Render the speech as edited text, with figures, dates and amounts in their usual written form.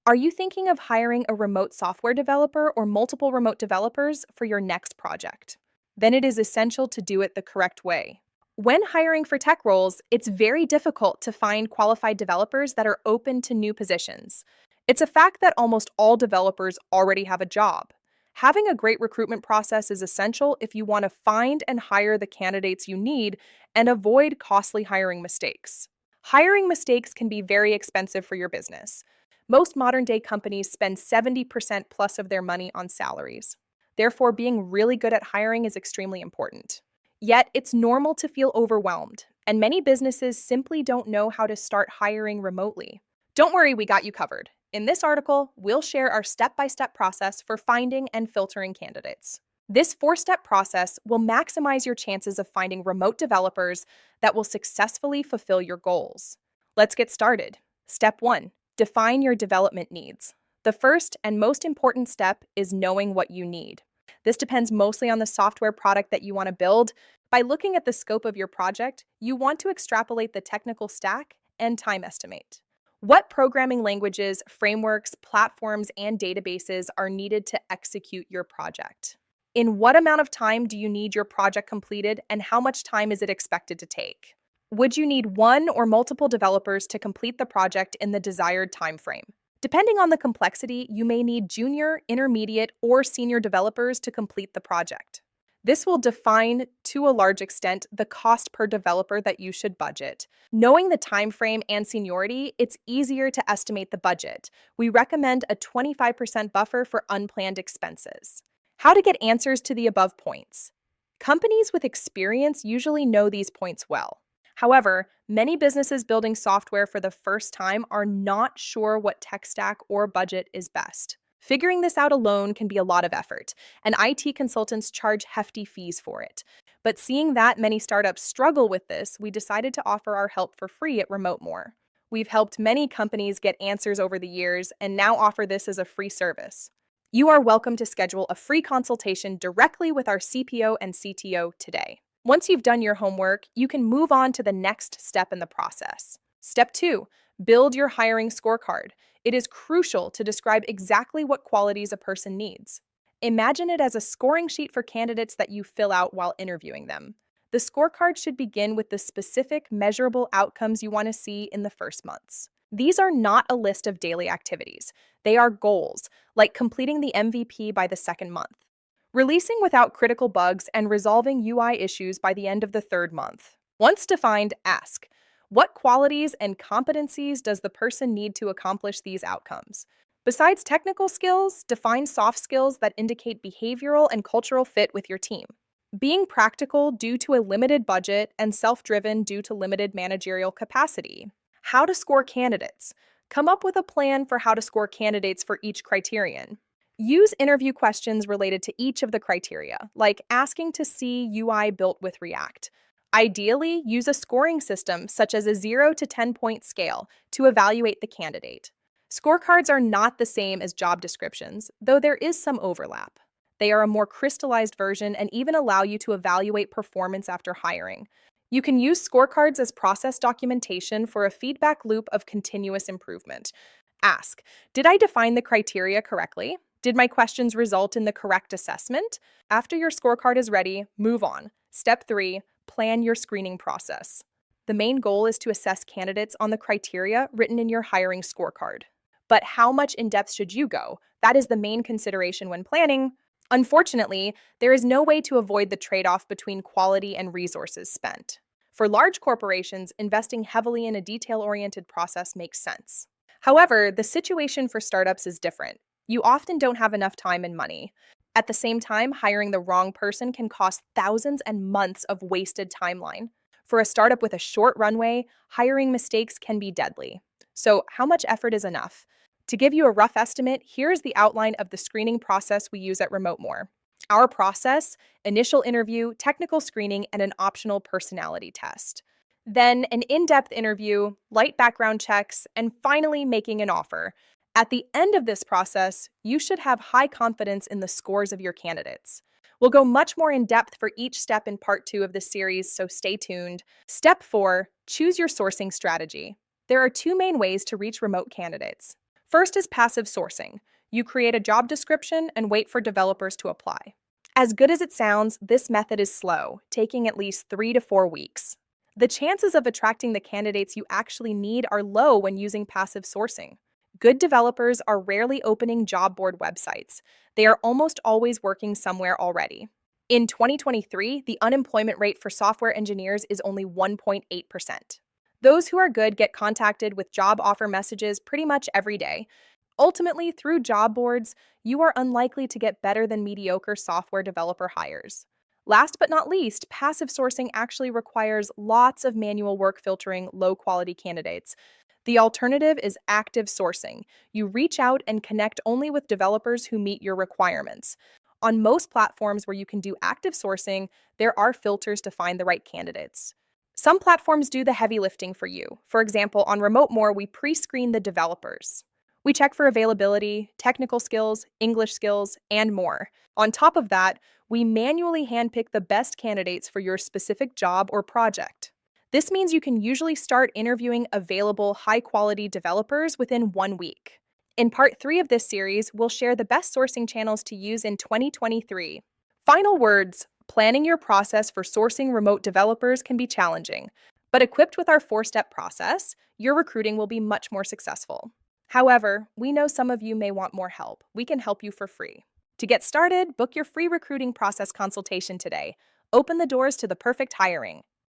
Are you thinking of hiring a remote software developer or multiple remote developers for your next project? Then it is essential to do it the correct way. When hiring for tech roles, it's very difficult to find qualified developers that are open to new positions. It's a fact that almost all developers already have a job. Having a great recruitment process is essential if you want to find and hire the candidates you need and avoid costly hiring mistakes. Hiring mistakes can be very expensive for your business. Most modern day companies spend 70% plus of their money on salaries. Therefore, being really good at hiring is extremely important. Yet, it's normal to feel overwhelmed, and many businesses simply don't know how to start hiring remotely. Don't worry, we got you covered. In this article, we'll share our step-by-step process for finding and filtering candidates. This four-step process will maximize your chances of finding remote developers that will successfully fulfill your goals. Let's get started. Step 1. Define your development needs. The first and most important step is knowing what you need. This depends mostly on the software product that you want to build. By looking at the scope of your project, you want to extrapolate the technical stack and time estimate. What programming languages, frameworks, platforms, and databases are needed to execute your project? In what amount of time do you need your project completed, and how much time is it expected to take? Would you need one or multiple developers to complete the project in the desired time frame? Depending on the complexity, you may need junior, intermediate, or senior developers to complete the project. This will define, to a large extent, the cost per developer that you should budget. Knowing the time frame and seniority, it's easier to estimate the budget. We recommend a 25% buffer for unplanned expenses. How to get answers to the above points. Companies with experience usually know these points well. However, many businesses building software for the first time are not sure what tech stack or budget is best. Figuring this out alone can be a lot of effort, and IT consultants charge hefty fees for it. But seeing that many startups struggle with this, we decided to offer our help for free at RemoteMore. We've helped many companies get answers over the years and now offer this as a free service. You are welcome to schedule a free consultation directly with our CPO and CTO today. Once you've done your homework, you can move on to the next step in the process. Step 2. Build your hiring scorecard. It is crucial to describe exactly what qualities a person needs. Imagine it as a scoring sheet for candidates that you fill out while interviewing them. The scorecard should begin with the specific, measurable outcomes you want to see in the first months. These are not a list of daily activities. They are goals, like completing the MVP by the second month, releasing without critical bugs, and resolving UI issues by the end of the third month. Once defined, ask, what qualities and competencies does the person need to accomplish these outcomes? Besides technical skills, define soft skills that indicate behavioral and cultural fit with your team. Being practical due to a limited budget and self-driven due to limited managerial capacity. How to score candidates. Come up with a plan for how to score candidates for each criterion. Use interview questions related to each of the criteria, like asking to see UI built with React. Ideally, use a scoring system such as a 0 to 10-point scale to evaluate the candidate. Scorecards are not the same as job descriptions, though there is some overlap. They are a more crystallized version and even allow you to evaluate performance after hiring. You can use scorecards as process documentation for a feedback loop of continuous improvement. Ask, did I define the criteria correctly? Did my questions result in the correct assessment? After your scorecard is ready, move on. Step 3, plan your screening process. The main goal is to assess candidates on the criteria written in your hiring scorecard. But how much in depth should you go? That is the main consideration when planning. Unfortunately, there is no way to avoid the trade-off between quality and resources spent. For large corporations, investing heavily in a detail-oriented process makes sense. However, the situation for startups is different. You often don't have enough time and money. At the same time, hiring the wrong person can cost thousands and months of wasted timeline. For a startup with a short runway, hiring mistakes can be deadly. So, how much effort is enough? To give you a rough estimate, here's the outline of the screening process we use at RemoteMore. Our process: initial interview, technical screening, and an optional personality test. Then an in-depth interview, light background checks, and finally making an offer. At the end of this process, you should have high confidence in the scores of your candidates. We'll go much more in depth for each step in part 2 of this series, so stay tuned. Step 4, choose your sourcing strategy. There are 2 main ways to reach remote candidates. First is passive sourcing. You create a job description and wait for developers to apply. As good as it sounds, this method is slow, taking at least 3 to 4 weeks. The chances of attracting the candidates you actually need are low when using passive sourcing. Good developers are rarely opening job board websites. They are almost always working somewhere already. In 2023, the unemployment rate for software engineers is only 1.8%. Those who are good get contacted with job offer messages pretty much every day. Ultimately, through job boards, you are unlikely to get better than mediocre software developer hires. Last but not least, passive sourcing actually requires lots of manual work filtering low quality candidates. The alternative is active sourcing. You reach out and connect only with developers who meet your requirements. On most platforms where you can do active sourcing, there are filters to find the right candidates. Some platforms do the heavy lifting for you. For example, on RemoteMore, we pre screen the developers. We check for availability, technical skills, English skills, and more. On top of that, we manually handpick the best candidates for your specific job or project. This means you can usually start interviewing available, high quality developers within 1 week. In part 3 of this series, we'll share the best sourcing channels to use in 2023. Final words: planning your process for sourcing remote developers can be challenging, but equipped with our 4-step process, your recruiting will be much more successful. However, we know some of you may want more help. We can help you for free. To get started, book your free recruiting process consultation today. Open the doors to the perfect hiring.